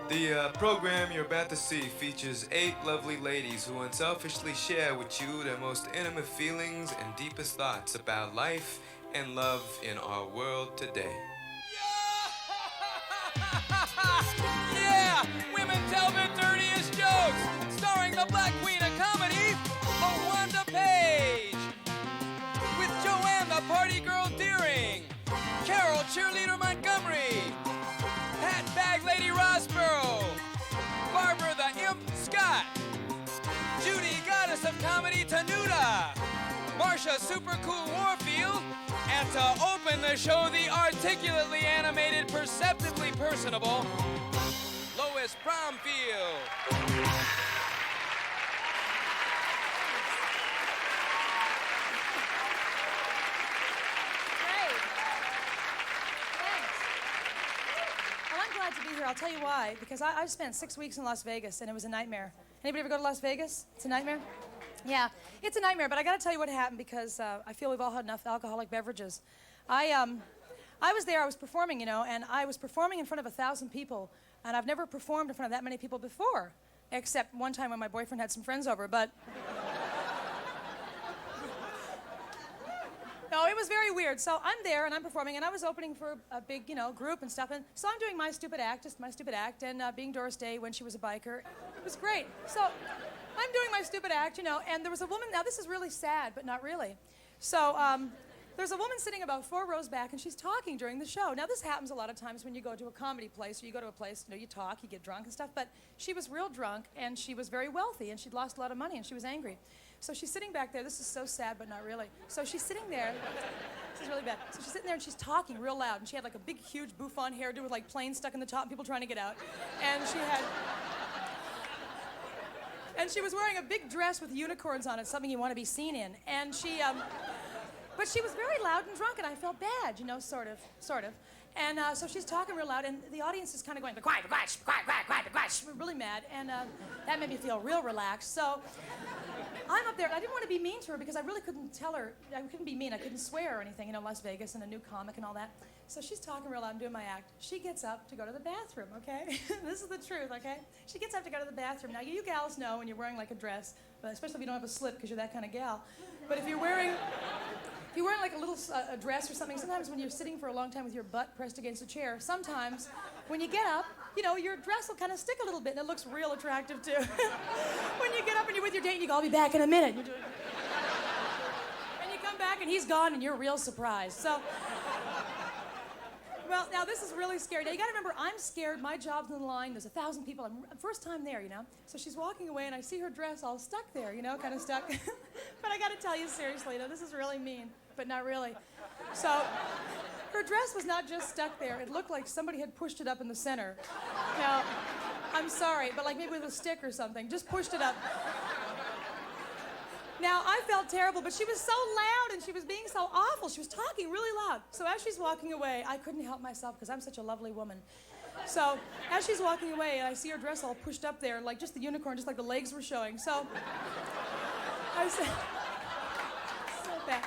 The program you're about to see features 8 lovely ladies who unselfishly share with you their most intimate feelings and deepest thoughts about life and love in our world today. Yeah! Women tell their dirtiest jokes! Starring the Black Queen of Comedy, Wanda Page! With Joanne the Party Girl Deering! Carol Cheerleader Montgomery! Pat Bag Lady Rossborough! Barbara the Imp Scott! Judy Goddess of Comedy Tanuda! Marsha Super Cool Warfield! And to open the show, the articulately animated, perceptively personable, Lois Bromfield. Great. Thanks. Well, I'm glad to be here. I'll tell you why. Because I spent 6 weeks in Las Vegas, and it was a nightmare. Anybody ever go to Las Vegas? It's a nightmare? Yeah, it's a nightmare, but I got to tell you what happened because I feel we've all had enough alcoholic beverages. I was there, I was performing, you know, and I was performing in front of 1,000 people, and I've never performed in front of that many people before, except one time when my boyfriend had some friends over, but... No, it was very weird. So I'm there, and I'm performing, and I was opening for a big, you know, group and stuff, and so I'm doing my stupid act, just my stupid act, and being Doris Day when she was a biker. It was great. So I'm doing my stupid act, you know, and there was a woman, now this is really sad, but not really. So there's a woman sitting about 4 rows back, and she's talking during the show. Now this happens a lot of times when you go to a comedy place, or you go to a place, you know, you talk, you get drunk and stuff, but she was real drunk, and she was very wealthy, and she'd lost a lot of money, and she was angry. So she's sitting back there. This is so sad, but not really. So she's sitting there. This is really bad. So she's sitting there, and she's talking real loud, and she had like a big, huge bouffant hairdo with like planes stuck in the top, and people trying to get out. And she was wearing a big dress with unicorns on it, something you want to be seen in. And but she was very loud and drunk, and I felt bad, you know, sort of. And so she's talking real loud, and the audience is kind of going, be quiet, be quiet, be quiet, quiet, quiet, quiet. We're really mad, and that made me feel real relaxed. So I'm up there, and I didn't want to be mean to her because I really couldn't tell her, I couldn't be mean, I couldn't swear or anything, you know, Las Vegas and a new comic and all that. So she's talking real loud and doing my act. She gets up to go to the bathroom, okay? This is the truth, okay? She gets up to go to the bathroom. Now, you gals know when you're wearing like a dress, but especially if you don't have a slip because you're that kind of gal. But if you're wearing like a little a dress or something, sometimes when you're sitting for a long time with your butt pressed against a chair, sometimes when you get up, you know, your dress will kind of stick a little bit, and it looks real attractive, too. When you get up and you're with your date, and you go, I'll be back in a minute. And you come back, and he's gone, and you're real surprised. So, well, now this is really scary. Now, you got to remember, I'm scared. My job's on the line. There's 1,000 people. I'm first time there, you know. So she's walking away, and I see her dress all stuck there, you know, kind of stuck. But I got to tell you seriously, you know, this is really mean, but not really. So her dress was not just stuck there. It looked like somebody had pushed it up in the center. Now, I'm sorry, but like maybe with a stick or something, just pushed it up. Now, I felt terrible, but she was so loud and she was being so awful. She was talking really loud. So as she's walking away, I couldn't help myself because I'm such a lovely woman. So as she's walking away, I see her dress all pushed up there, like just the unicorn, just like the legs were showing. So I said, so bad.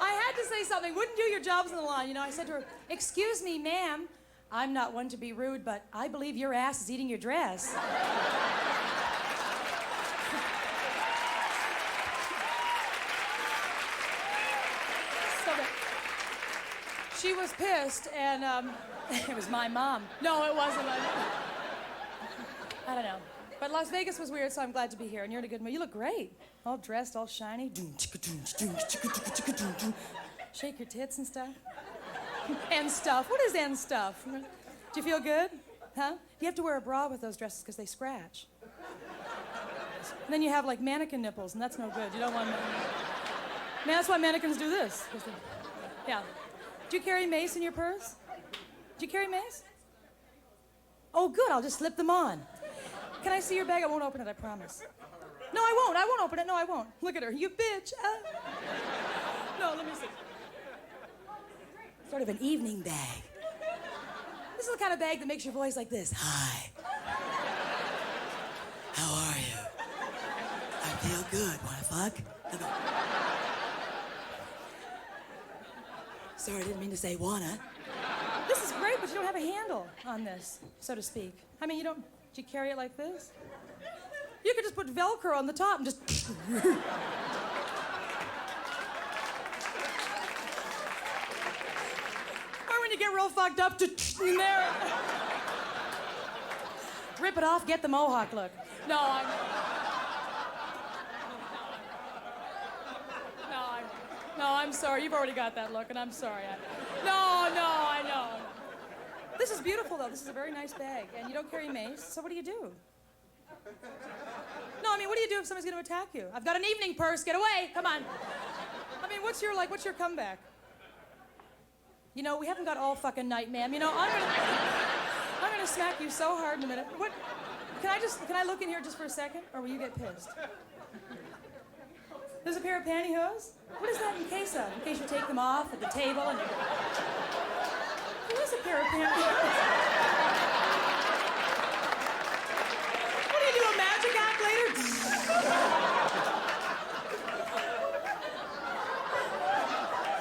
I had to say something. Wouldn't do your jobs on the line, you know. I said to her, excuse me, ma'am. I'm not one to be rude, but I believe your ass is eating your dress. She was pissed, and it was my mom. No, it wasn't my mom. I don't know. But Las Vegas was weird, so I'm glad to be here, and you're in a good mood. You look great. All dressed, all shiny. Shake your tits and stuff. And stuff. What is and stuff? Do you feel good? Huh? You have to wear a bra with those dresses because they scratch. And then you have, like, mannequin nipples, and that's no good. You don't want... Man, that's why mannequins do this. Yeah. Do you carry mace in your purse? Do you carry mace? Oh, good. I'll just slip them on. Can I see your bag? I won't open it, I promise. No, I won't. I won't open it. No, I won't. Look at her. You bitch. No, let me see. sort of an evening bag. This is the kind of bag that makes your voice like this. Hi. How are you? I feel good. Wanna fuck? Sorry, I didn't mean to say wanna. This is great, but you don't have a handle on this, so to speak. I mean, do you carry it like this? You could just put Velcro on the top and just... Or when you get real fucked up, just in there. Rip it off, get the mohawk look. No, I'm sorry. You've already got that look, and I'm sorry. I know. This is beautiful, though. This is a very nice bag, and you don't carry mace, so what do you do? No, I mean, what do you do if somebody's going to attack you? I've got an evening purse. Get away. Come on. I mean, what's your comeback? You know, we haven't got all fucking night, ma'am. You know, I'm gonna smack you so hard in a minute. What? Can I look in here just for a second, or will you get pissed? There's a pair of pantyhose? What is that in case of? In case you take them off at the table and you go... There is a pair of pantyhose. What do you do, a magic act later?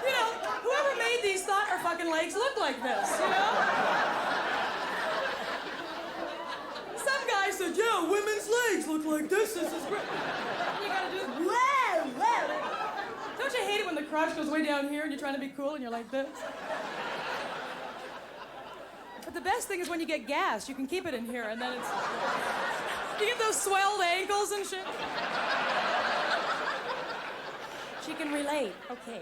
You know, whoever made these thought our fucking legs look like this, you know? Some guy said, yeah, women's legs look like this. This is great. You gotta do this. Whoa. Don't you hate it when the crotch goes way down here and you're trying to be cool and you're like this? But the best thing is when you get gas, you can keep it in here and then it's... You get those swelled ankles and shit. She can relate. Okay.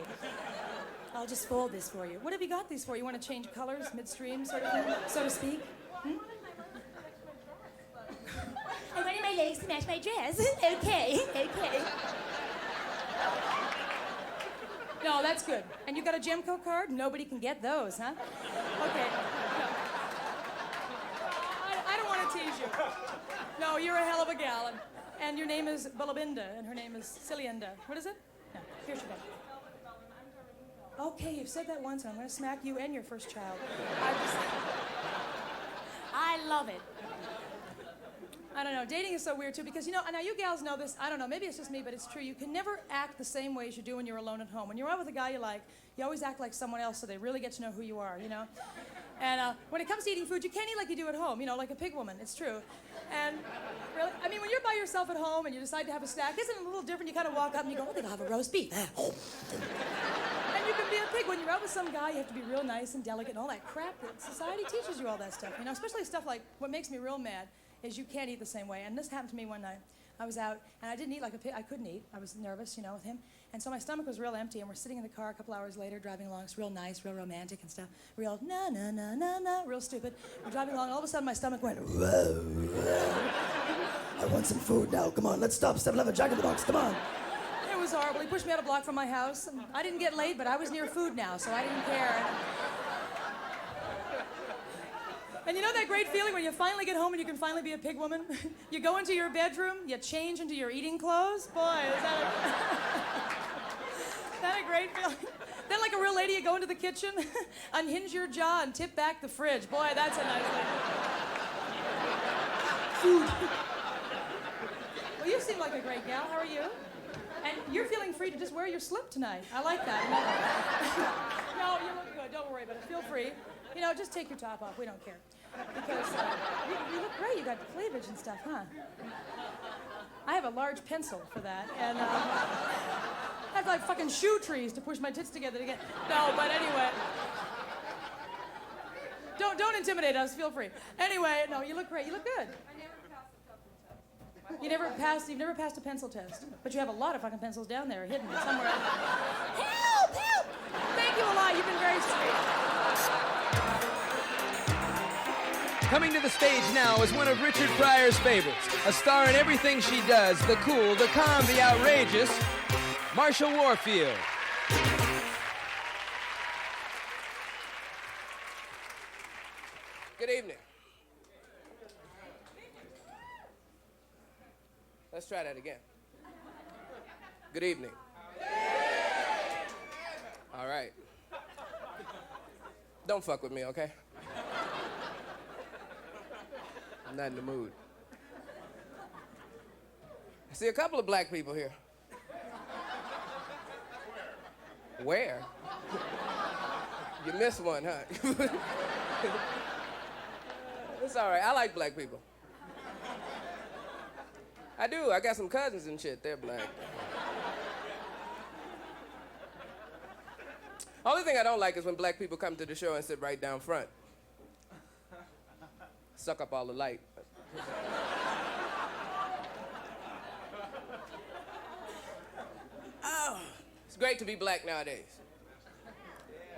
I'll just fold this for you. What have you got these for? You want to change colors midstream, sort of thing, so to speak? I wanted my legs to match my dress. Okay. No, that's good. And you got a Gemco card? Nobody can get those, huh? Okay. No. I don't want to tease you. No, you're a hell of a gal. And your name is Bullabinda, and her name is Cilienda. What is it? No, here she goes. Okay, you've said that once, and I'm going to smack you and your first child. I love it. I don't know, dating is so weird too because, you know, now you gals know this, I don't know, maybe it's just me, but it's true. You can never act the same way as you do when you're alone at home. When you're out with a guy you like, you always act like someone else so they really get to know who you are, you know? And when it comes to eating food, you can't eat like you do at home, you know, like a pig woman, it's true. And really, I mean, when you're by yourself at home and you decide to have a snack, isn't it a little different? You kind of walk up and you go, I think I'll have a roast beef. And you can be a pig. When you're out with some guy, you have to be real nice and delicate and all that crap that society teaches you all that stuff, you know, especially stuff like what makes me real mad is you can't eat the same way. And this happened to me one night. I was out, and I didn't eat like a pig. I couldn't eat. I was nervous, you know, with him. And so my stomach was real empty, and we're sitting in the car a couple hours later, driving along. It's real nice, real romantic and stuff. Real real stupid. We're driving along, all of a sudden my stomach went, whoa. I want some food now. Come on, let's stop. 7-Eleven, Jack in the Box, come on. It was horrible. He pushed me out a block from my house. And I didn't get laid, but I was near food now, so I didn't care. And you know that great feeling when you finally get home and you can finally be a pig woman? You go into your bedroom, you change into your eating clothes. Boy, is that a great feeling? Then like a real lady, you go into the kitchen, unhinge your jaw and tip back the fridge. Boy, that's a nice thing. Food. Well, you seem like a great gal. How are you? And you're feeling free to just wear your slip tonight. I like that. No, you look good. Don't worry about it. Feel free. You know, just take your top off. We don't care. Because you look great. You got cleavage and stuff, huh? I have a large pencil for that. And I have like fucking shoe trees to push my tits together to get... No, but anyway. Don't intimidate us. Feel free. Anyway, no, you look great. You look good. You've never passed a pencil test. But you have a lot of fucking pencils down there hidden somewhere. Help! Help! Thank you a lot. You've been very sweet. Coming to the stage now is one of Richard Pryor's favorites, a star in everything she does, the cool, the calm, the outrageous, Marsha Warfield. Good evening. Let's try that again. Good evening. All right. Don't fuck with me, okay? I'm not in the mood. I see a couple of black people here. Where? You missed one, huh? It's all right. I like black people. I do. I got some cousins and shit. They're black. Only thing I don't like is when black people come to the show and sit right down front. Suck up all the light. Oh, it's great to be black nowadays.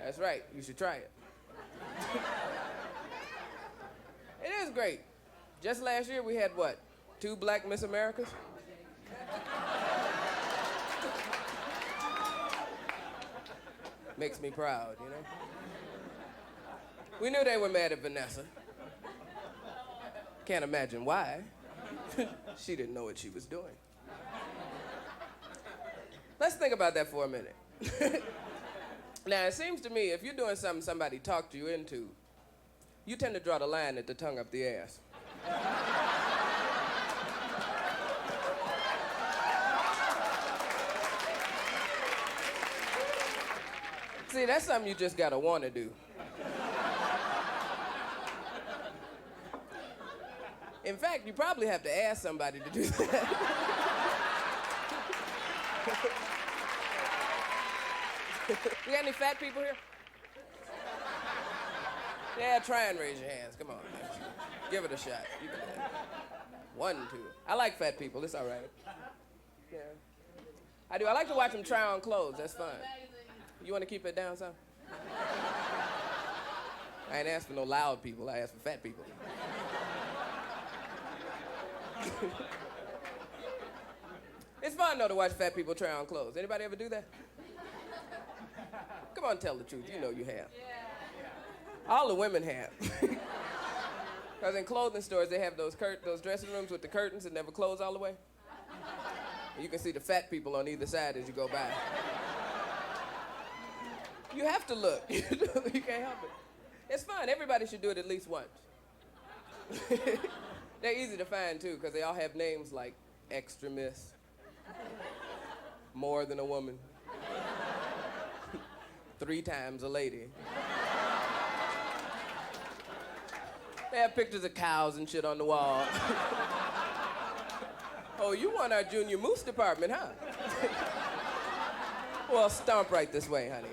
That's right. You should try it. It is great. Just last year we had what? 2 black Miss Americas? Makes me proud, you know? We knew they were mad at Vanessa. Can't imagine why. She didn't know what she was doing. Let's think about that for a minute. Now, it seems to me if you're doing something somebody talked you into, you tend to draw the line at the tongue up the ass. See, that's something you just gotta wanna do. In fact, you probably have to ask somebody to do that. We got any fat people here? Yeah, try and raise your hands. Come on. Give it a shot. You can do it. 1, 2. I like fat people. It's all right. Yeah. I do. I like to watch them try on clothes. That's fun. You want to keep it down, son? I ain't asked for no loud people. I asked for fat people. It's fun, though, to watch fat people try on clothes. Anybody ever do that? Come on, tell the truth. You know you have. All the women have. Because in clothing stores, they have those dressing rooms with the curtains that never close all the way. You can see the fat people on either side as you go by. You have to look. You can't help it. It's fun. Everybody should do it at least once. They're easy to find, too, because they all have names like Extra Miss, More Than a Woman, 3 Times a Lady. They have pictures of cows and shit on the wall. Oh, you want our junior moose department, huh? Well, stomp right this way, honey.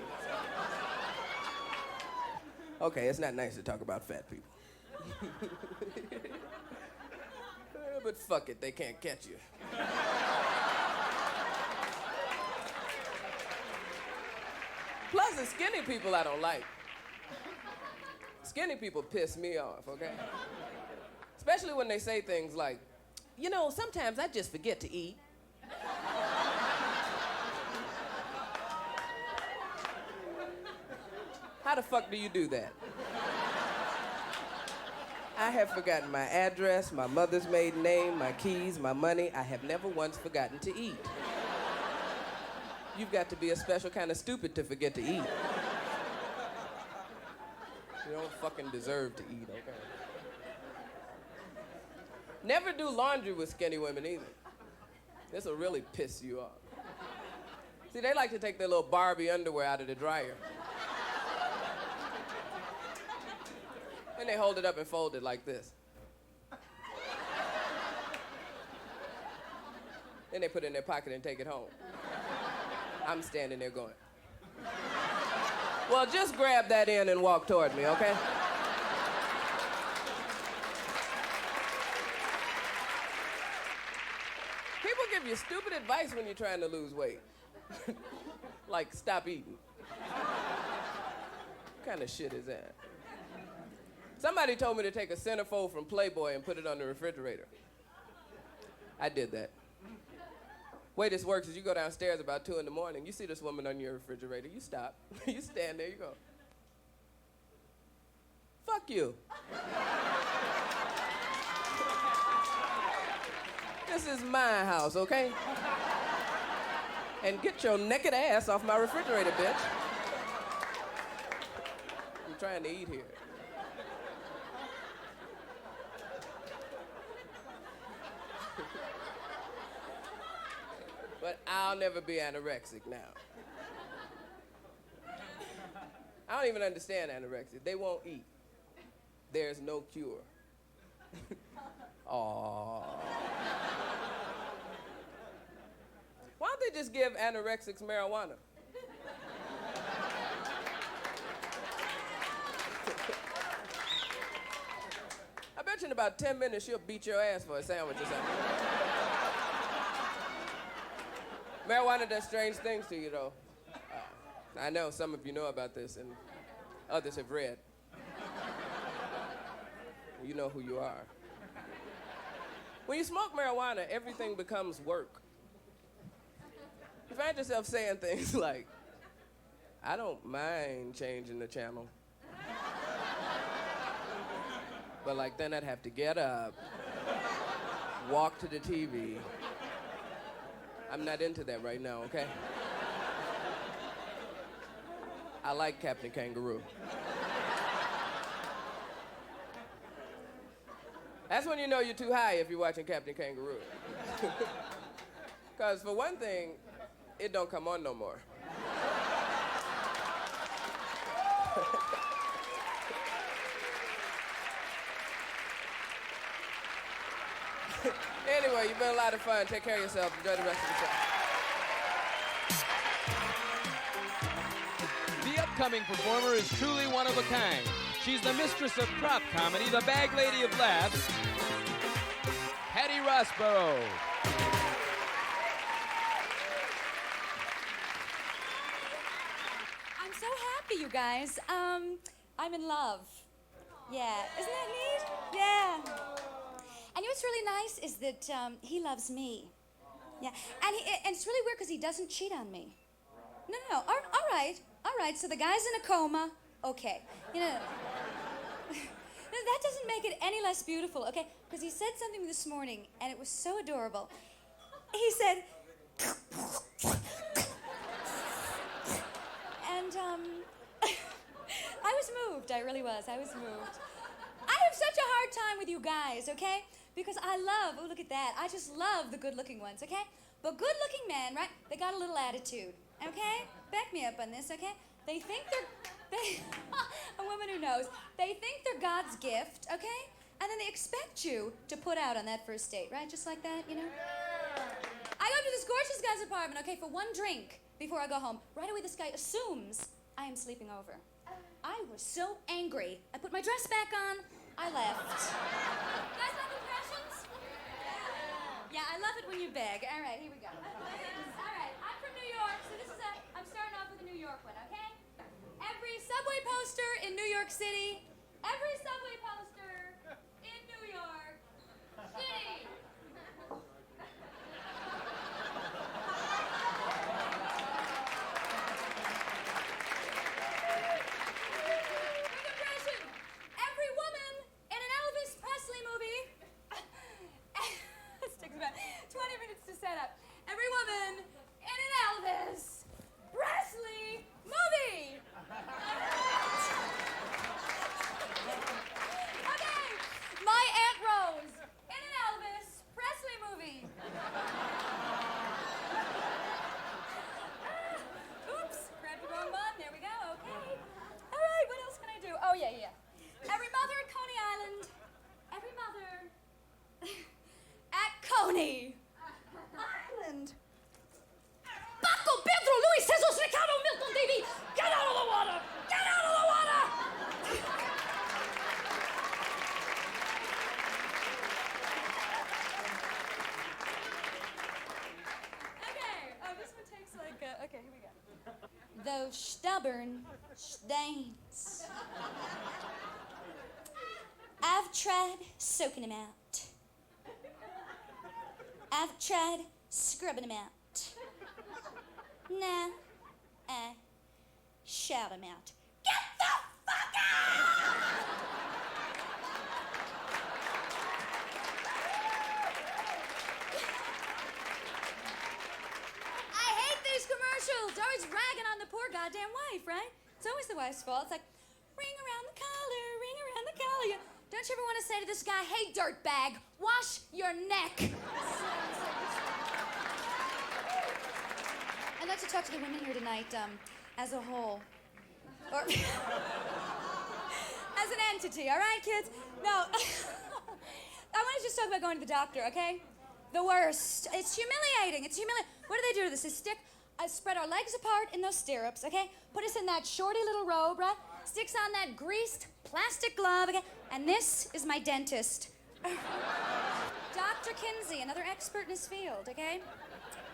Okay, it's not nice to talk about fat people. But fuck it, they can't catch you. Plus, it's skinny people I don't like. Skinny people piss me off, okay? Especially when they say things like, you know, sometimes I just forget to eat. How the fuck do you do that? I have forgotten my address, my mother's maiden name, my keys, my money. I have never once forgotten to eat. You've got to be a special kind of stupid to forget to eat. You don't fucking deserve to eat, okay? Never do laundry with skinny women either. This'll really piss you off. See, they like to take their little Barbie underwear out of the dryer. And they hold it up and fold it like this. Then they put it in their pocket and take it home. I'm standing there going, well, just grab that end and walk toward me, okay? People give you stupid advice when you're trying to lose weight. Like, stop eating. What kind of shit is that? Somebody told me to take a centerfold from Playboy and put it on the refrigerator. I did that. Way this works is you go downstairs about 2 in the morning, you see this woman on your refrigerator, you stop, you stand there, you go, fuck you. This is my house, okay? And get your naked ass off my refrigerator, bitch. trying to eat here. But I'll never be anorexic now. I don't even understand anorexia. They won't eat. There's no cure. Aww. Why don't they just give anorexics marijuana? I bet you in about 10 minutes she'll beat your ass for a sandwich or something. Marijuana does strange things to you, though. I know some of you know about this, and others have read. You know who you are. When you smoke marijuana, everything becomes work. You find yourself saying things like, I don't mind changing the channel. But like then I'd have to get up, walk to the TV. I'm not into that right now, okay? I like Captain Kangaroo. That's when you know you're too high if you're watching Captain Kangaroo. Because for one thing, it don't come on no more. Anyway, you've been a lot of fun. Take care of yourself. Enjoy the rest of the show. The upcoming performer is truly one of a kind. She's the mistress of prop comedy, the bag lady of laughs, Hattie Rossborough. I'm so happy, you guys. I'm in love. Yeah, isn't that neat? Yeah. And you know what's really nice is that he loves me. Yeah, and it's really weird because he doesn't cheat on me. No. All right. So the guy's in a coma. Okay, you know. That doesn't make it any less beautiful, okay? Because he said something this morning, and it was so adorable. He said, and I was moved. I really was. I was moved. I have such a hard time with you guys, okay? Because I love, oh, look at that. I just love the good-looking ones, okay? But good-looking men, right, they got a little attitude, okay? Back me up on this, okay? They think they're, a woman who knows, they think they're God's gift, okay? And then they expect you to put out on that first date, right? Just like that, you know? I go up to this gorgeous guy's apartment, okay, for one drink before I go home. Right away, this guy assumes I am sleeping over. I was so angry. I put my dress back on, I left. You guys like impressions? Yeah, I love it when you beg. All right, here we go. All right, I'm from New York, so I'm starting off with a New York one, okay? Every subway poster in New York City, every subway poster in New York City. Quick impression. Every woman in an Elvis Presley movie. It takes about 20 minutes to set up. Every woman in an Elvis Presley movie. Okay, my Aunt Rose in an Elvis Presley movie. Oops, grabbed the wrong one. There we go. Okay. All right, what else can I do? Oh, yeah. Every mother at Coney Island. Every mother at Coney Island. Paco, Pedro, Luis, Jesus, Ricardo, Milton, Davey, get out of the water! Get out of the water! Okay, this one takes like, okay, here we go. Those stubborn stains. I've tried soaking them out. I've tried scrubbing them out. Nah, I shout them out. Get the fuck out! I hate these commercials. Always ragging on the poor goddamn wife, right? It's always the wife's fault. It's like, ring around the collar, ring around the collar. Don't you ever want to say to this guy, hey, dirtbag, wash your neck? I'd like to talk to the women here tonight as a whole. Or as an entity, all right, kids? No. I want to just talk about going to the doctor, okay? The worst. It's humiliating. It's humiliating. What do they do to this? They spread our legs apart in those stirrups, okay? Put us in that shorty little robe, right? Sticks on that greased plastic glove, okay? And this is my dentist. Dr. Kinsey, another expert in his field, okay?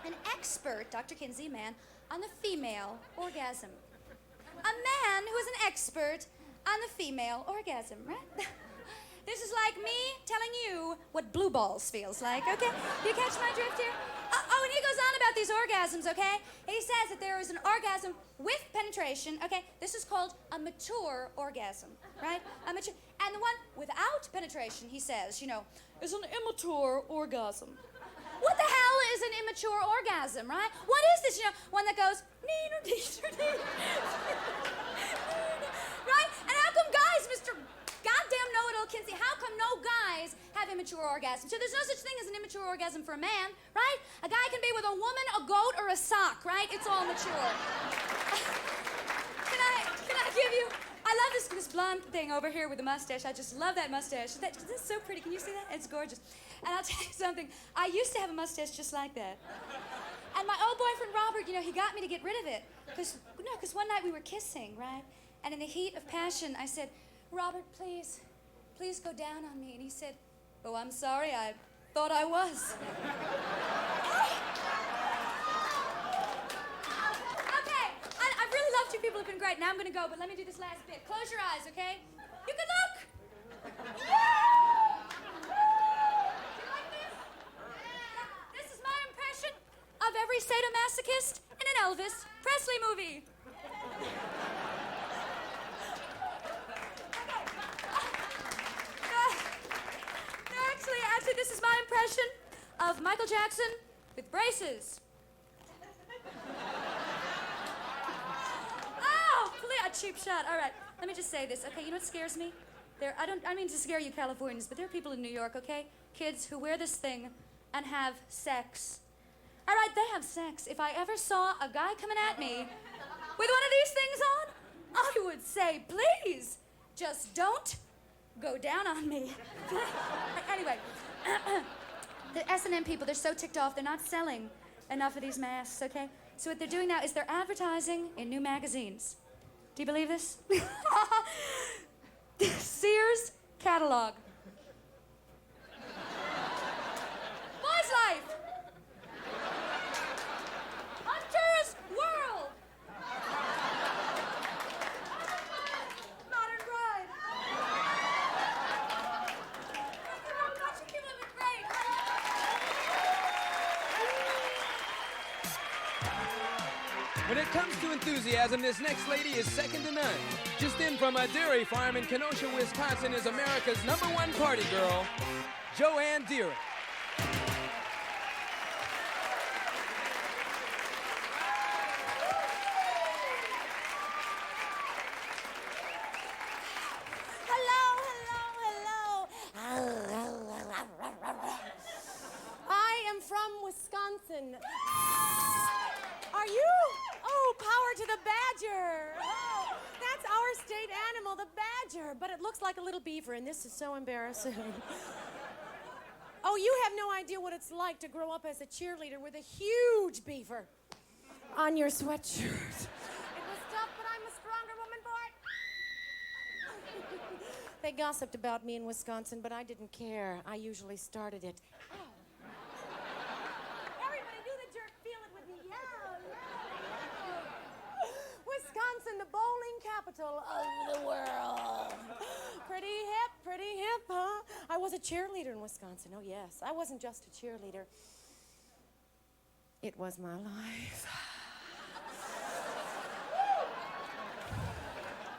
An expert, Dr. Kinsey, man, on the female orgasm. A man who is an expert on the female orgasm, right? This is like me telling you what blue balls feels like, okay? You catch my drift here? Oh, and he goes on about these orgasms, okay? He says that there is an orgasm with penetration, okay? This is called a mature orgasm, right? A mature, and the one without penetration, he says, you know, is an immature orgasm. What the hell is an immature orgasm, right? What is this, you know, one that goes, right? And how come guys, Mr. Goddamn know-it-all Kinsey, how come no guys have immature orgasms? So there's no such thing as an immature orgasm for a man, right? A guy can be with a woman, a goat, or a sock, right? It's all mature. Can I give you, I love this blonde thing over here with the mustache. I just love that mustache. That's so pretty. Can you see that? It's gorgeous. And I'll tell you something. I used to have a mustache just like that. And my old boyfriend, Robert, you know, he got me to get rid of it. Because one night we were kissing, right? And in the heat of passion, I said, Robert, please go down on me. And he said, oh, I'm sorry, I thought I was. Okay, I've really loved you people, have been great. Now I'm gonna go, but let me do this last bit. Close your eyes, okay? You can look! This is my impression of every sadomasochist in an Elvis Presley movie. Actually, this is my impression of Michael Jackson with braces. Oh, please, a cheap shot. All right, let me just say this, okay? You know what scares me? I don't mean to scare you Californians, but there are people in New York, okay? Kids who wear this thing and have sex. All right, they have sex. If I ever saw a guy coming at me with one of these things on, I would say, please, just don't go down on me. Anyway, the S&M people, they're so ticked off, they're not selling enough of these masks, okay? So what they're doing now is they're advertising in new magazines. Do you believe this? Sears catalog. Boys Life. Hunter's World. Modern Bride. Gosh, you people have been great. When it comes to enthusiasm, this next lady is second to none. Just in from a dairy farm in Kenosha, Wisconsin is America's #1 party girl, Joanne Deering. I am from Wisconsin. Are you? Oh, power to the badger. Oh, that's our state animal, the badger. But it looks like a little beaver, and this is so embarrassing. Oh, you have no idea what it's like to grow up as a cheerleader with a huge beaver on your sweatshirt. It was tough, but I'm a stronger woman for it. They gossiped about me in Wisconsin, but I didn't care. I usually started it. Everybody do the jerk, feel it with me. Yeah. Wisconsin, the bowling capital of the world. Pretty hip, huh? I was a cheerleader in Wisconsin. Oh, yes. I wasn't just a cheerleader. It was my life.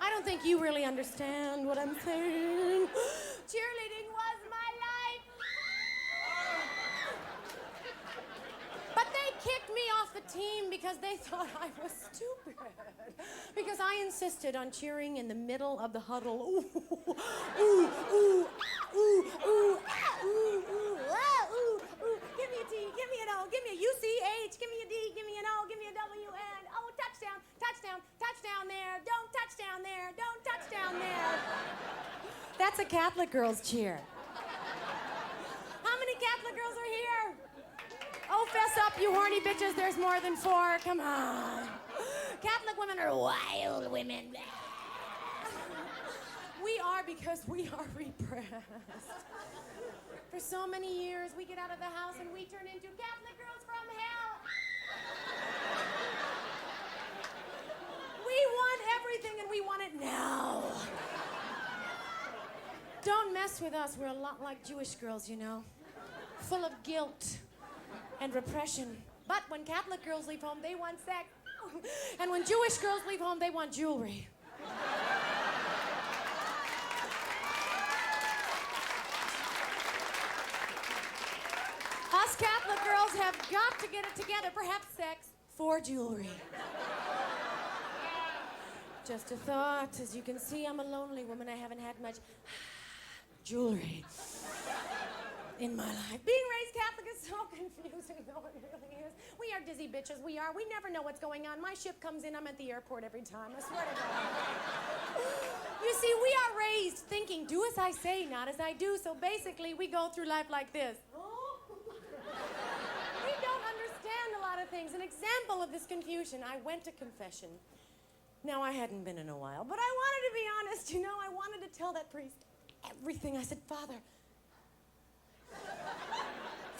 I don't think you really understand what I'm saying. Cheerleading was my life. But they kicked kicked me off the team because they thought I was stupid. Because I insisted on cheering in the middle of the huddle. Ooh, ooh, ooh, ooh, ooh, ah, ooh, ooh, ah, ooh, ooh. Give me a T, give me an O, give me a UCH, give me a D, give me an O, give me a W, and oh, touchdown, touchdown, touchdown there, don't touchdown there, don't touchdown there. That's a Catholic girls' cheer. How many Catholic girls are here? Oh, fess up, you horny bitches. There's more than 4. Come on. Catholic women are wild women. We are because we are repressed. For so many years, we get out of the house and we turn into Catholic girls from hell. We want everything and we want it now. Don't mess with us. We're a lot like Jewish girls, you know. Full of guilt and repression. But when Catholic girls leave home, they want sex. And when Jewish girls leave home, they want jewelry. Us Catholic girls have got to get it together. Perhaps sex for jewelry. Just a thought. As you can see, I'm a lonely woman. I haven't had much jewelry in my life. Being raised Catholic is so confusing, though it really is. We are dizzy bitches, we are. We never know what's going on. My ship comes in, I'm at the airport every time, I swear to God. You see, we are raised thinking, do as I say, not as I do. So basically, we go through life like this. We don't understand a lot of things. An example of this confusion, I went to confession. Now, I hadn't been in a while, but I wanted to be honest, you know. I wanted to tell that priest everything. I said, Father,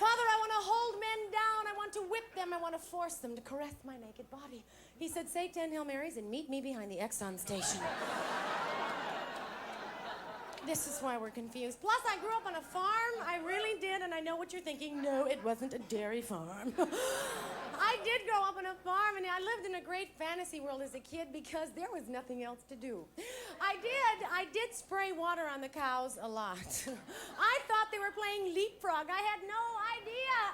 I want to hold men down. I want to whip them. I want to force them to caress my naked body. He said, say 10 Hail Marys and meet me behind the Exxon station. This is why we're confused. Plus, I grew up on a farm. I really did, and I know what you're thinking. No, it wasn't a dairy farm. I did grow up on a farm, and I lived in a great fantasy world as a kid because there was nothing else to do. I did spray water on the cows a lot. I thought they were playing leapfrog. I had no idea.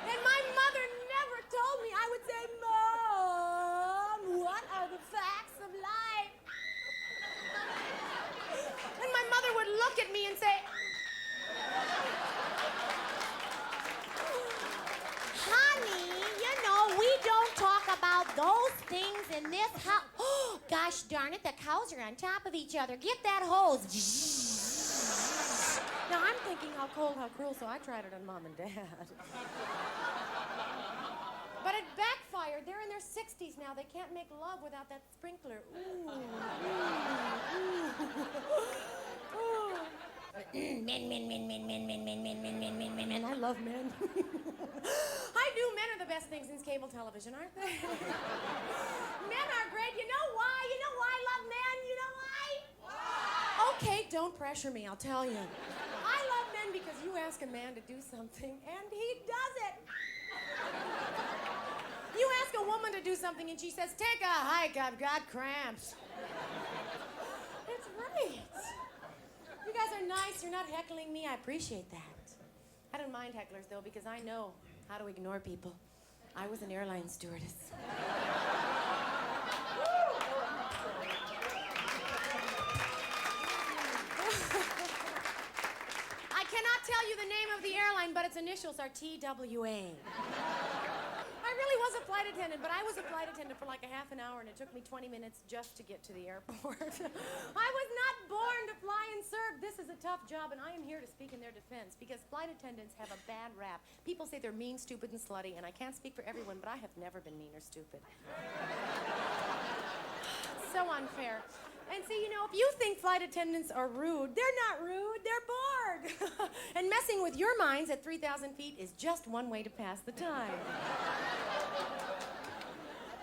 And my mother never told me. I would say, Mom, what are the facts of life? And my mother would look at me and say, honey, you know, we don't talk about those things in this house. Oh, gosh darn it, the cows are on top of each other. Get that hose. Now, I'm thinking how cold, how cruel, so I tried it on Mom and Dad. But it backfired. They're in their 60s now. They can't make love without that sprinkler. Ooh, ooh, ooh. Men. I love men. I do. Men are the best thing since cable television, aren't they? Men are great. You know why? You know why I love men? You know why? Why? Okay, don't pressure me. I'll tell you. I love men because you ask a man to do something, and he does it. You ask a woman to do something, and she says, take a hike. I've got cramps. It's right. You guys are nice. You're not heckling me. I appreciate that. I don't mind hecklers, though, because I know how to ignore people. I was an airline stewardess. I cannot tell you the name of the airline, but its initials are TWA. I really was a flight attendant, but I was a flight attendant for like a half an hour, and it took me 20 minutes just to get to the airport. I was not born to fly and serve. This is a tough job, and I am here to speak in their defense, because flight attendants have a bad rap. People say they're mean, stupid, and slutty, and I can't speak for everyone, but I have never been mean or stupid. So unfair. And see, you know, if you think flight attendants are rude, they're not rude, they're bored. And messing with your minds at 3,000 feet is just one way to pass the time.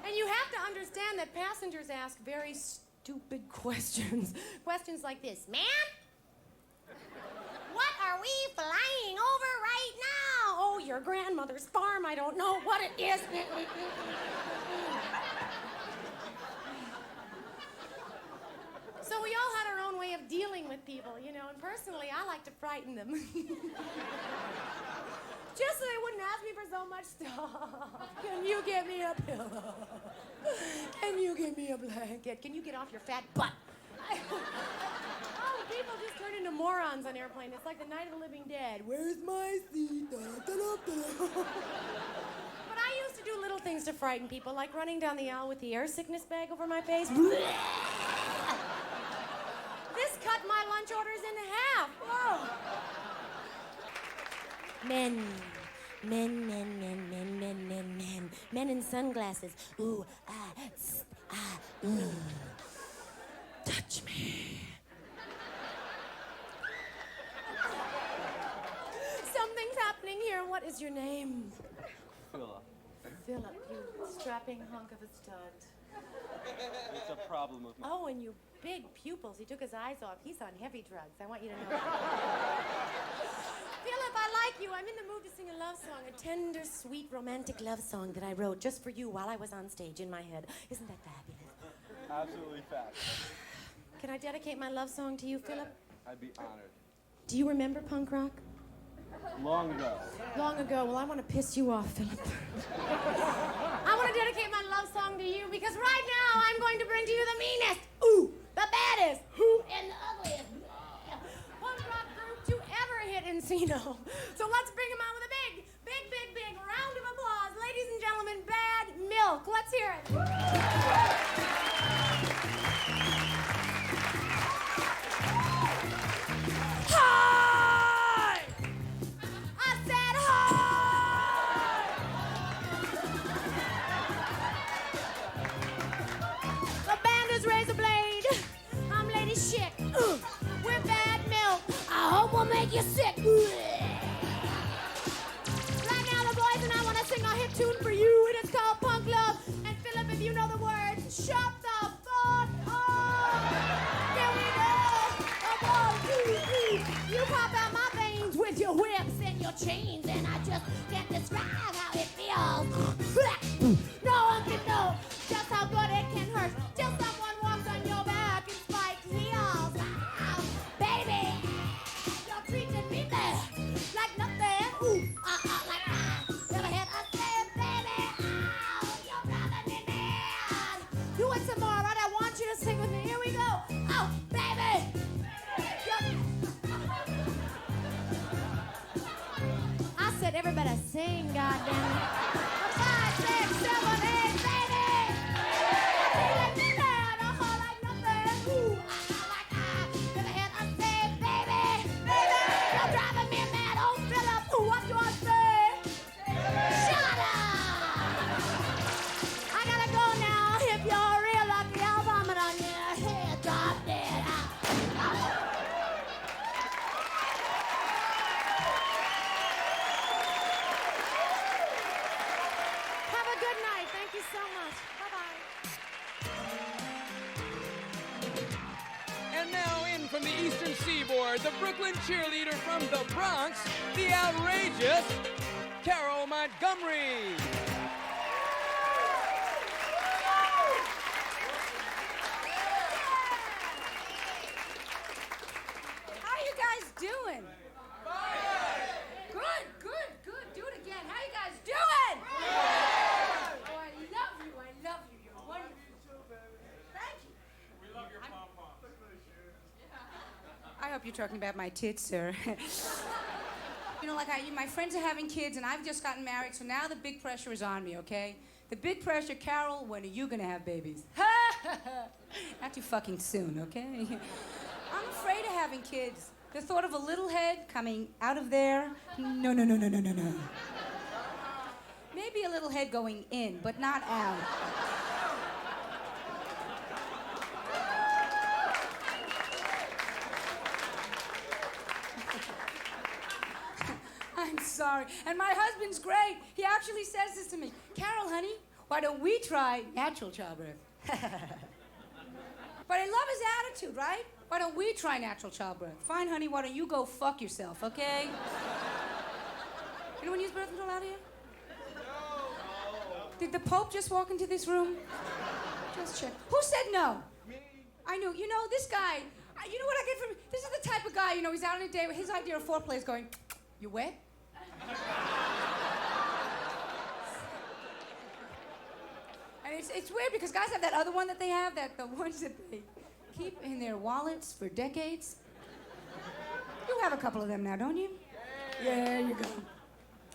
And you have to understand that passengers ask very stupid questions. Questions like this, ma'am? What are we flying over right now? Oh, your grandmother's farm, I don't know what it is. So we all had our own way of dealing with people, you know, and personally, I like to frighten them. Just so they wouldn't ask me for so much stuff. Can you get me a pillow? Can you give me a blanket? Can you get off your fat butt? Oh, people just turn into morons on airplanes. It's like the Night of the Living Dead. Where's my seat? But I used to do little things to frighten people, like running down the aisle with the air sickness bag over my face. This cut my lunch orders in half. Whoa. Men in sunglasses. Ooh, ooh. Touch me. Something's happening here. What is your name? Philip. Philip, you strapping hunk of a stud. It's a problem with my... Oh, and you big pupils. He took his eyes off. He's on heavy drugs. I want you to know. Philip, I like you. I'm in the mood to sing a love song, a tender, sweet, romantic love song that I wrote just for you while I was on stage in my head. Isn't that fabulous? Absolutely fabulous. Can I dedicate my love song to you, Philip? I'd be honored. Do you remember punk rock? Long ago. Long ago. Well, I want to piss you off, Philip. I want to dedicate my love song to you because right now I'm going to bring to you the meanest, the baddest, and the ugliest punk rock group to ever hit Encino. So let's bring them out with a big round of applause. Ladies and gentlemen, Bad Milk. Let's hear it. Hi! I said hi! The band is Razor Blade. I'm Lady Shit. We're Bad Milk. I hope we'll make you sick. Right now, the boys and I want to sing a hit tune for you. It is called Punk Love. And Philip, if you know the words, shut the fuck up. Here we go. You pop out my veins with your whips and your chains, and I just can't describe how it feels. No one can know just how good it can hurt till someone walks on your back and spikes heels. Wow, baby, you're treating me bad like nothing. Like I never had a say, baby. You're driving me mad. Do it some more, right? I want you to sing with me. Here we go. Oh, baby. I said everybody sing, goddammit. 5, 6, 7, 8, baby. Feeling me mad, like nothing. Like I never had a say, baby. You're driving me mad, oh Philip. What do I say? Shut up. I gotta go now. If you're real lucky, I'll vomit on your head. Drop dead. Have a good night. Thank you so much. Bye-bye. And now in from the Eastern Seaboard, the Brooklyn cheerleader from the Bronx, the outrageous Carol Montgomery. How you guys doing? Good. Do it again. How you guys doing? Oh, I love you. You're wonderful. Thank you. We love your pom-poms. I hope you're talking about my tits, sir. You know, like my friends are having kids, and I've just gotten married, so now the big pressure is on me, okay? The big pressure, Carol, when are you gonna have babies? Not too fucking soon, okay? I'm afraid of having kids. The thought of a little head coming out of there, no. Maybe a little head going in, but not out. I'm sorry. And my husband's great. He actually says this to me. Carol, honey, why don't we try natural childbirth? But I love his attitude, right? Why don't we try natural childbirth? Fine, honey, why don't you go fuck yourself, okay? Anyone use birth control out here? No. Did the Pope just walk into this room? Just check. Who said no? Me. I knew. You know, this guy, you know what I get from him? This is the type of guy, you know, he's out on a date with his idea of foreplay is going, you wet? I mean, it's weird because guys have that other one that they have, that the ones that they keep in their wallets for decades. You have a couple of them now, don't you? Yeah, there you go.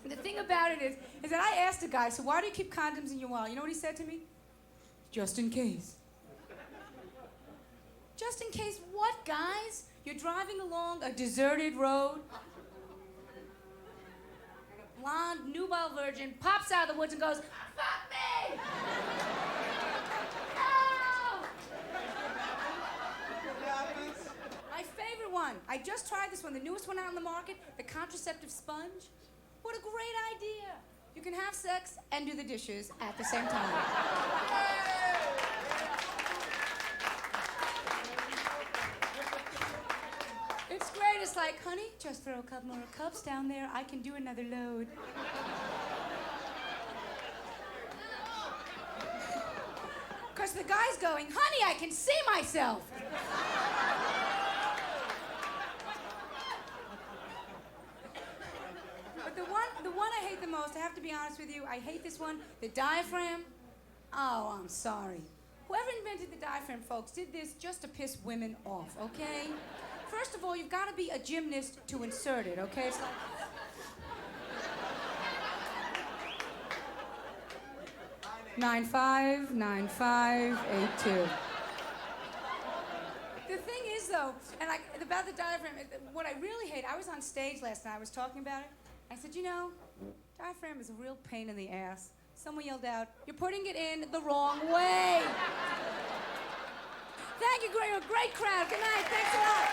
The thing about it is that I asked a guy, so why do you keep condoms in your wallet? You know what he said to me? Just in case. Just in case what, guys? You're driving along a deserted road. A blonde, nubile virgin pops out of the woods and goes, "Fuck me!" No! My favorite one. I just tried this one, the newest one out on the market, the contraceptive sponge. What a great idea. You can have sex and do the dishes at the same time. It's great. It's like, honey, just throw a couple more cups down there. I can do another load. Because the guy's going, honey, I can see myself. But the one I hate the most, I have to be honest with you, I hate this one, the diaphragm. Oh, I'm sorry. Whoever invented the diaphragm, folks, did this just to piss women off, okay? First of all, you've got to be a gymnast to insert it, okay? It's like... 959582. The thing is, though, and like about the diaphragm, what I really hate, I was on stage last night, I was talking about it. I said, you know, diaphragm is a real pain in the ass. Someone yelled out, "You're putting it in the wrong way." Thank you, great crowd. Good night. Thanks a lot.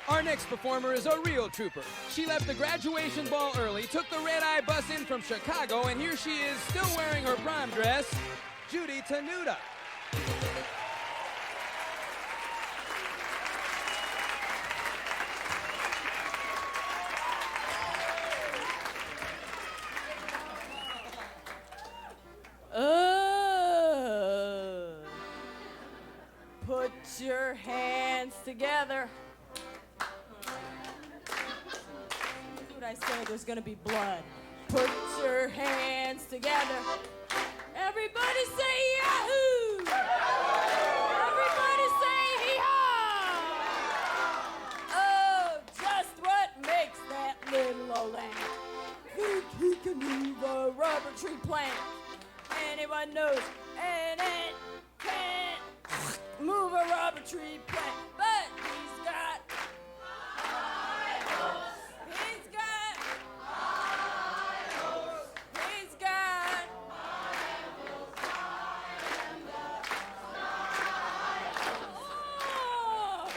Our next performer is a real trooper. She left the graduation ball early, took the red-eye bus in from Chicago, and here she is, still wearing her prom dress, Judy Tenuta. Put your hands together. What I say, there's gonna be blood. Put your hands together. Everybody say Yahoo! Everybody say hee-haw! Oh, just what makes that little old ant think he can move a rubber tree plant? Anyone knows an ant can't move a rubber tree plant, but he's got high hopes. He's got high hopes. He's got high hopes.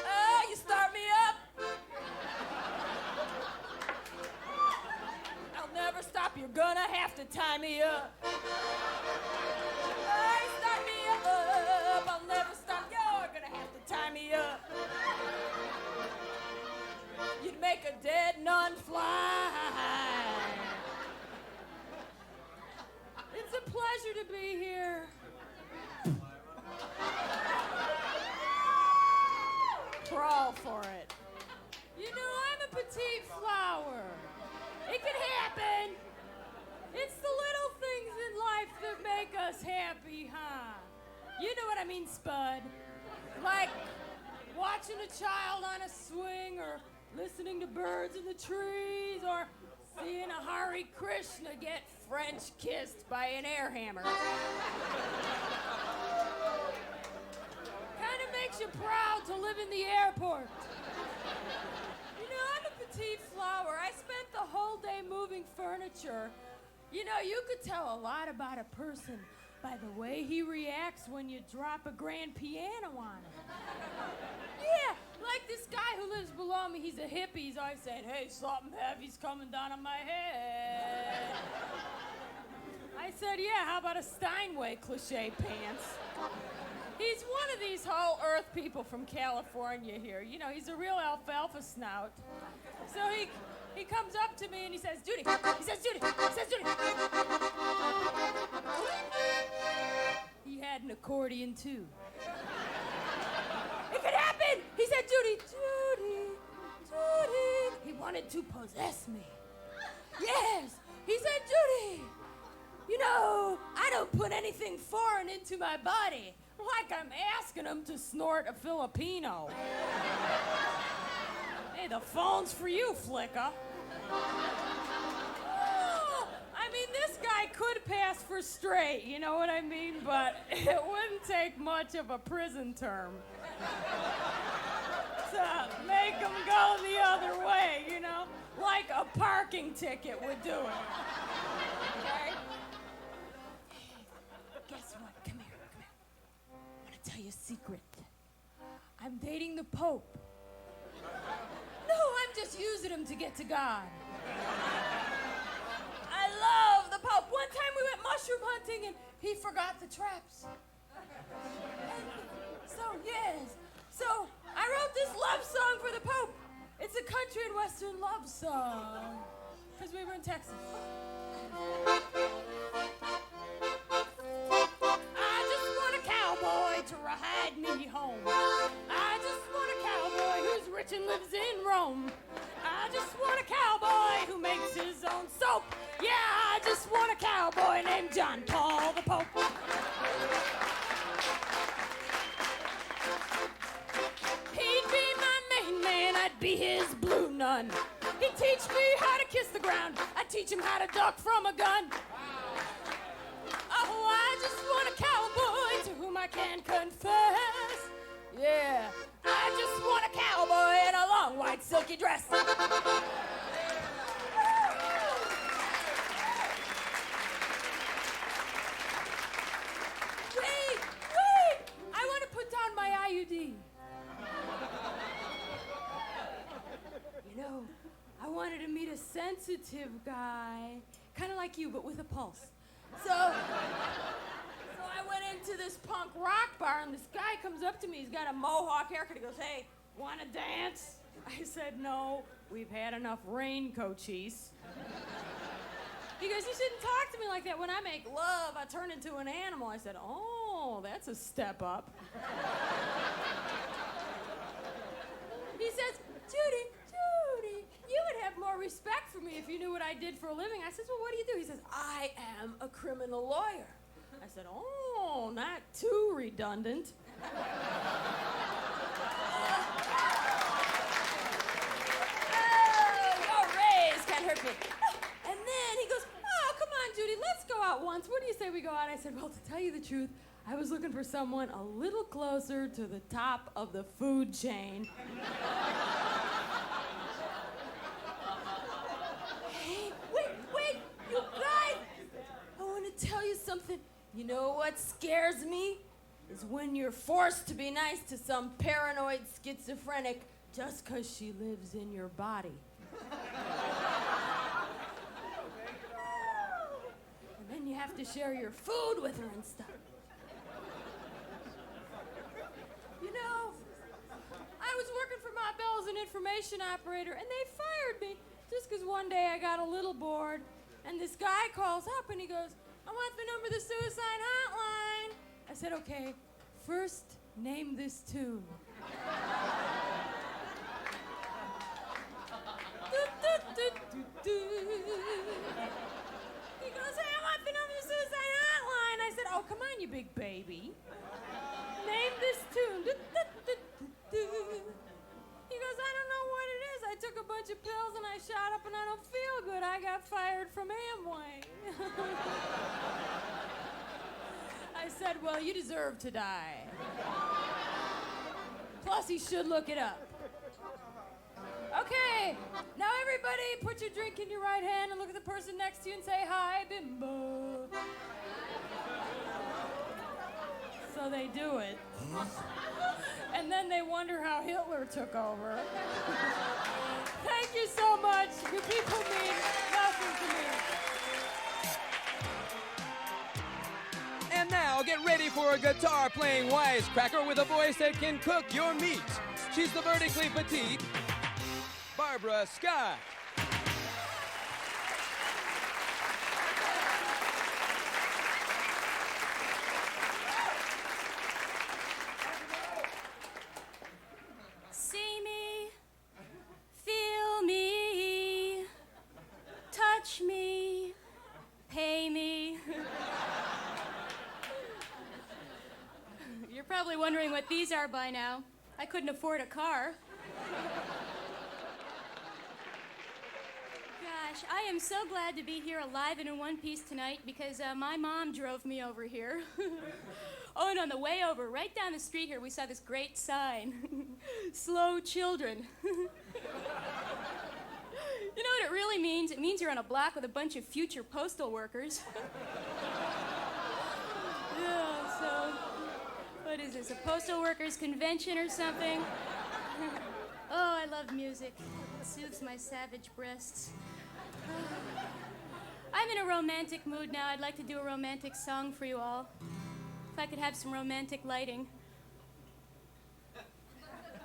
Oh, you start me up. I'll never stop. You're gonna have to tie me up. Hey, start me up. I'll never stop. You're gonna have to tie me up. You'd make a dead nun fly. It's a pleasure to be here. Crawl for it. You know, I'm a petite flower. It can happen. It's the little things in life that make us happy, huh? You know what I mean, Spud? Like watching a child on a swing, or listening to birds in the trees, or seeing a Hare Krishna get French kissed by an air hammer. Kind of makes you proud to live in the airport. You know, I'm a petite flower. I spent the whole day moving furniture. You know, you could tell a lot about a person by the way he reacts when you drop a grand piano on him. Yeah, like this guy who lives below me, he's a hippie. He's always saying, "Hey, something heavy's coming down on my head." I said, "Yeah, how about a Steinway cliche pants?" He's one of these whole earth people from California here. You know, he's a real alfalfa snout. So he comes up to me and he says, "Judy," he says, "Judy," he says, "Judy." He had an accordion too. It could happen! He said, Judy, Judy, Judy. He wanted to possess me. Yes! He said, Judy, you know, I don't put anything foreign into my body. Like I'm asking him to snort a Filipino. Hey, the phone's for you, Flicka. Oh, I mean, this guy could pass for straight, you know what I mean? But it wouldn't take much of a prison term to make him go the other way, you know? Like a parking ticket would do it. Okay? Guess what? Come here, come here. I want to tell you a secret. I'm dating the Pope. No, I'm just using him to get to God. I love the Pope. One time we went mushroom hunting and he forgot the traps. So I wrote this love song for the Pope. It's a country and western love song. Because we were in Texas. I just want a cowboy to ride me home. I just want a cowboy who's rich and lives in Rome. I just want a cowboy who makes his own soap. Yeah, I just want a cowboy named John Paul the Pope. He'd be my main man, I'd be his blue nun. He'd teach me how to kiss the ground. I'd teach him how to duck from a gun. Oh, I just want a cowboy to whom I can confess. Yeah, I just want a cowboy in a long white silky dress. Wait, I want to put down my IUD. You know, I wanted to meet a sensitive guy, kind of like you, but with a pulse. So I went into this punk rock bar, and this guy comes up to me. He's got a mohawk haircut. He goes, "Hey, want to dance?" I said, "No, we've had enough raincoat cheese." He goes, "You shouldn't talk to me like that. When I make love, I turn into an animal." I said, "Oh, that's a step up." He says, Judy, you would have more respect for me if you knew what I did for a living." I said, "Well, what do you do?" He says, "I am a criminal lawyer." I said, "Oh, not too redundant." Your raise can't hurt me. And then he goes, "Oh, come on, Judy, let's go out once. What do you say we go out?" I said, "Well, to tell you the truth, I was looking for someone a little closer to the top of the food chain." Hey, wait, you guys! I want to tell you something. You know what scares me? Is when you're forced to be nice to some paranoid schizophrenic just because she lives in your body. And then you have to share your food with her and stuff. You know, I was working for Ma Bell as an information operator, and they fired me just because one day I got a little bored, and this guy calls up and he goes, "I want the number of the suicide hotline." I said, "Okay, first name this tune." He goes, "Hey, I want the number of the suicide hotline." I said, "Oh, come on, you big baby. Name this tune." He goes, "I don't know what it is. I took a bunch of pills and I shot up and I don't feel good. I got fired from Amway." I said, "Well, you deserve to die. Plus, he should look it up." Okay, now everybody put your drink in your right hand and look at the person next to you and say, "Hi, bimbo." So they do it. And then they wonder how Hitler took over. Thank you so much. You people mean nothing to me. And now get ready for a guitar-playing wisecracker with a voice that can cook your meat. She's the vertically petite Barbara Scott. You're probably wondering what these are by now. I couldn't afford a car. Gosh, I am so glad to be here alive and in one piece tonight because my mom drove me over here. Oh, and on the way over, right down the street here, we saw this great sign. Slow children. You know what it really means? It means you're on a block with a bunch of future postal workers. Yeah, so, what is this, a postal workers convention or something? Oh, I love music. It soothes my savage breasts. I'm in a romantic mood now. I'd like to do a romantic song for you all. If I could have some romantic lighting.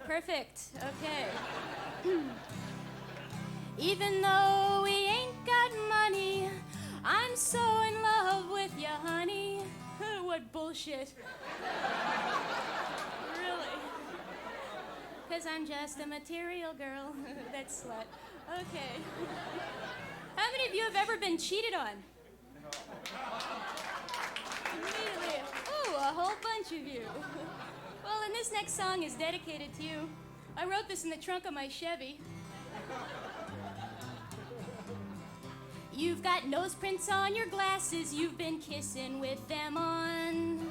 Perfect, okay. Even though we ain't got money, I'm so in love with you, honey. What bullshit. Really. Because I'm just a material girl. That slut. Okay. How many of you have ever been cheated on? Immediately. Ooh, a whole bunch of you. Well, and this next song is dedicated to you. I wrote this in the trunk of my Chevy. You've got nose prints on your glasses, you've been kissing with them on.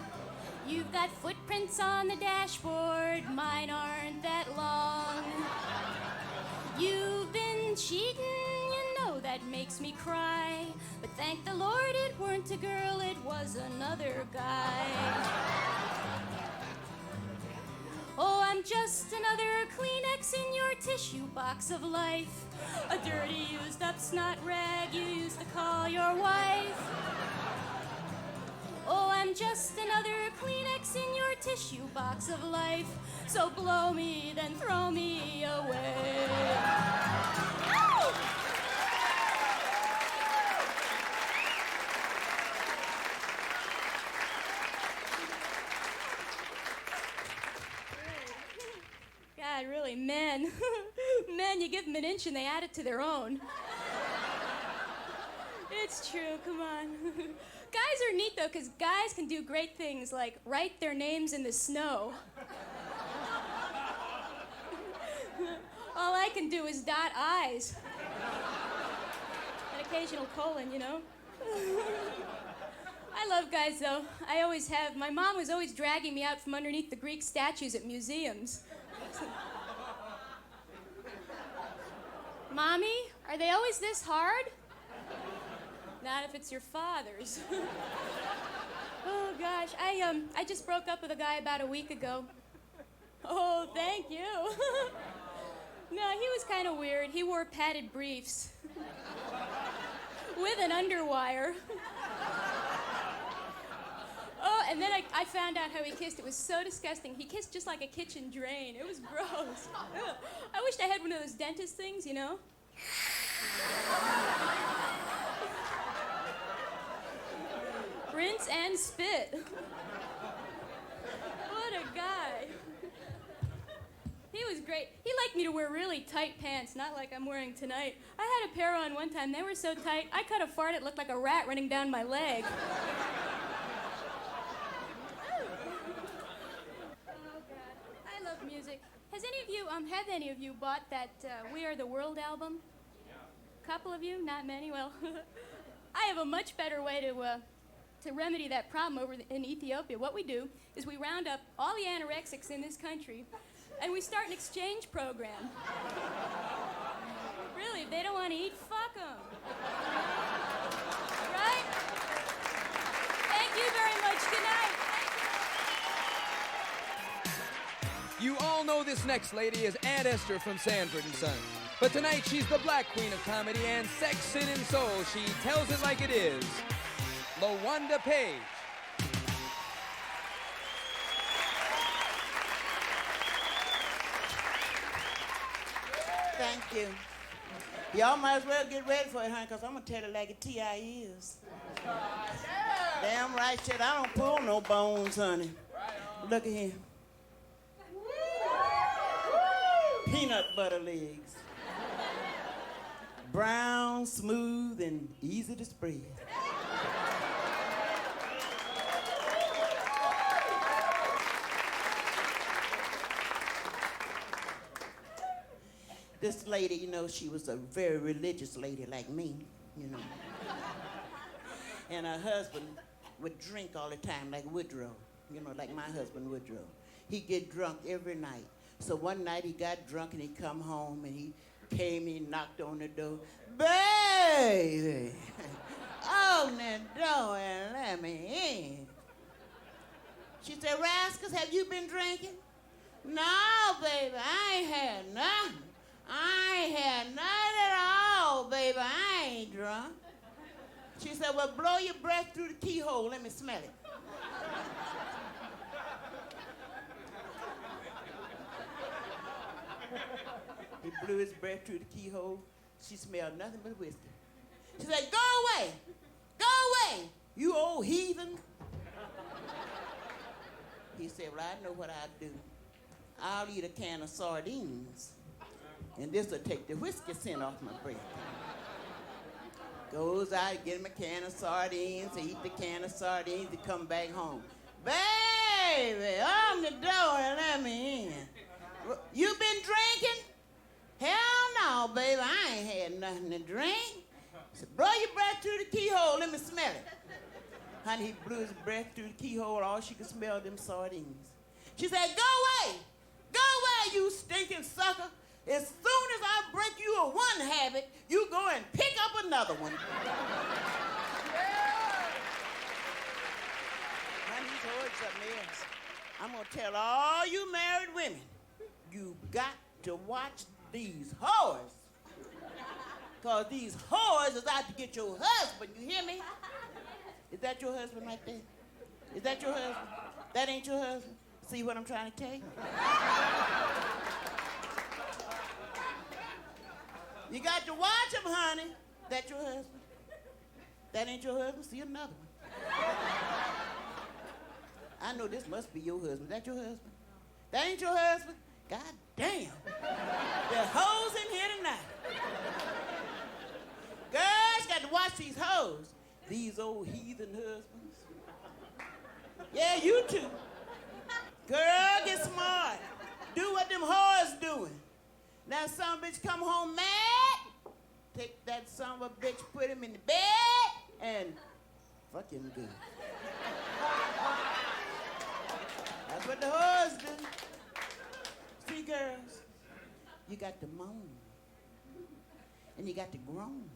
You've got footprints on the dashboard, mine aren't that long. You've been cheating, you know that makes me cry. But thank the Lord it weren't a girl, it was another guy. Oh, I'm just another Kleenex in your tissue box of life. A dirty, used-up snot rag you used to call your wife. Oh, I'm just another Kleenex in your tissue box of life. So blow me, then throw me away. Ow! God, really, men. Men, you give them an inch and they add it to their own. It's true, come on. Guys are neat, though, because guys can do great things like write their names in the snow. All I can do is dot I's. An occasional colon, you know? I love guys, though. I always have. My mom was always dragging me out from underneath the Greek statues at museums. Mommy, are they always this hard? Not if it's your father's. Oh, gosh. I just broke up with a guy about a week ago. Oh, thank you. No, he was kind of weird. He wore padded briefs. With an underwire. Oh, and then I found out how he kissed. It was so disgusting. He kissed just like a kitchen drain. It was gross. Ugh. I wished I had one of those dentist things, you know? Rinse and spit. What a guy. He was great. He liked me to wear really tight pants, not like I'm wearing tonight. I had a pair on one time. They were so tight, I cut a fart. It looked like a rat running down my leg. Music. Has any of you bought that We Are the World album? Yeah. Couple of you? Not many? Well, I have a much better way to remedy that problem over in Ethiopia. What we do is we round up all the anorexics in this country and we start an exchange program. Really, if they don't want to eat, fuck them. Right? Thank you very much. Good night. You all know this next lady is Aunt Esther from Sanford & Son. But tonight she's the black queen of comedy and sex, sin, and soul. She tells it like it is. LaWanda Page. Thank you. Y'all might as well get ready for it, honey, because I'm going to tell it like a T.I. is. Damn right shit. I don't pull no bones, honey. Look at him. Peanut butter legs. Brown, smooth, and easy to spread. This lady, you know, she was a very religious lady like me, you know. And her husband would drink all the time, like Woodrow, you know, like my husband Woodrow. He'd get drunk every night. So one night he got drunk and he come home and he came, he knocked on the door. Baby, open the door and let me in. She said, Rascals, have you been drinking? No, baby, I ain't had nothing. I ain't had nothing at all, baby. I ain't drunk. She said, well, blow your breath through the keyhole. Let me smell it. He blew his breath through the keyhole. She smelled nothing but whiskey. She said, go away. Go away, you old heathen. He said, well, I know what I'll do. I'll eat a can of sardines, and this will take the whiskey scent off my breath. Goes out, get him a can of sardines, he eat the can of sardines, he come back home. Baby, open the door and let me in. You been drinking? Hell no, baby, I ain't had nothing to drink. So blow your breath through the keyhole, let me smell it. Honey, he blew his breath through the keyhole, all she could smell them sardines. She said, go away, you stinking sucker. As soon as I break you of one habit, you go and pick up another one. Honey, he's heard something else. I'm gonna tell all you married women, you got to watch these whores. Cause these whores is out to get your husband, you hear me? Is that your husband right there? Is that your husband? That ain't your husband? See what I'm trying to tell you? You got to watch him, honey. That your husband? That ain't your husband? See another one. I know this must be your husband. That your husband? That ain't your husband? God damn. There are hoes in here tonight. Girls got to watch these hoes. These old heathen husbands. Yeah, you too. Girl, get smart. Do what them whores doing. Now some bitch come home mad, take that son of a bitch, put him in the bed, and fuck him good. That's what the whores do. See, girls, you got to moan, and you got to groan.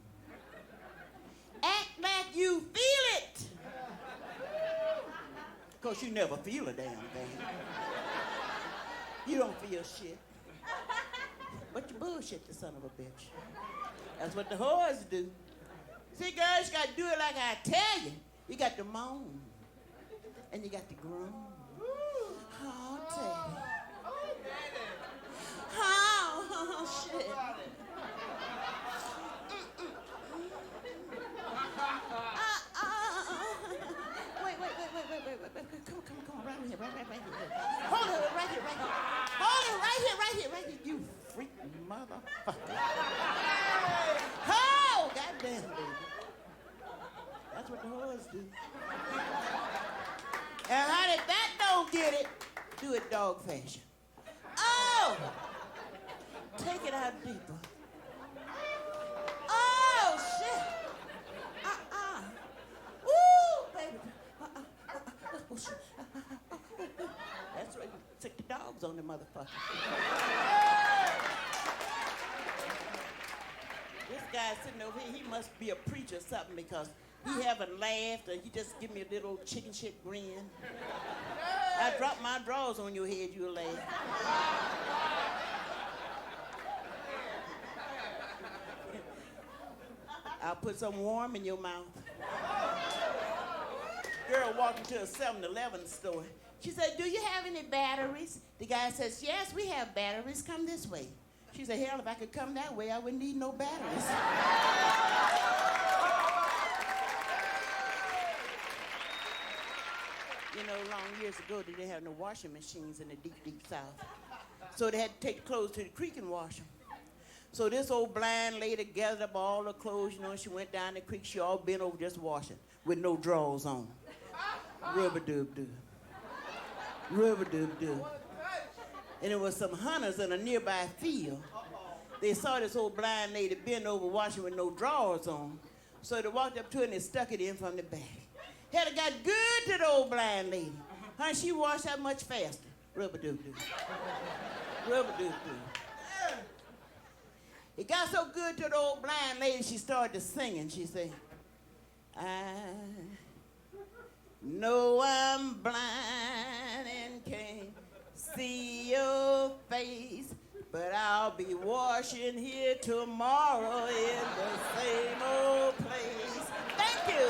Act like you feel it. Because you never feel a damn thing. You don't feel shit. But you bullshit the son of a bitch. That's what the whores do. See, girls, you got to do it like I tell you. You got to moan. And you got to groan. Oh, Teddy. Oh, shit. Wait. Come on, right here. Hold it right here. Hold it right here, you freak motherfucker. Oh, goddamn, baby. That's what the whores do. And honey, if that don't get it, do it dog fashion. Oh! Take it out deeper. Oh, shit. Woo, baby. Oh, shit. That's right. Take the dogs on the motherfucker. This guy sitting over here, he must be a preacher or something because he haven't laughed or he just give me a little chicken shit grin. I drop my drawers on your head, you'll laugh. I'll put something warm in your mouth. Girl walked into a 7-Eleven store. She said, do you have any batteries? The guy says, yes, we have batteries. Come this way. She said, hell, if I could come that way, I wouldn't need no batteries. You know, long years ago, they didn't have no washing machines in the deep, deep South. So they had to take the clothes to the creek and wash them. So this old blind lady gathered up all her clothes, you know, and she went down the creek. She all bent over just washing with no drawers on. Rub-a-dub-dub. Rub-a-dub-dub. And there was some hunters in a nearby field. they saw this old blind lady bent over washing with no drawers on. So they walked up to her and they stuck it in from the back. Had it got good to the old blind lady. Honey, she washed out much faster. Rub-a-doo-doo. Rub-a-doo-doo. It got so good to the old blind lady, she started singing. She said, I know I'm blind and can't see your face, but I'll be washing here tomorrow in the same old place. Thank you.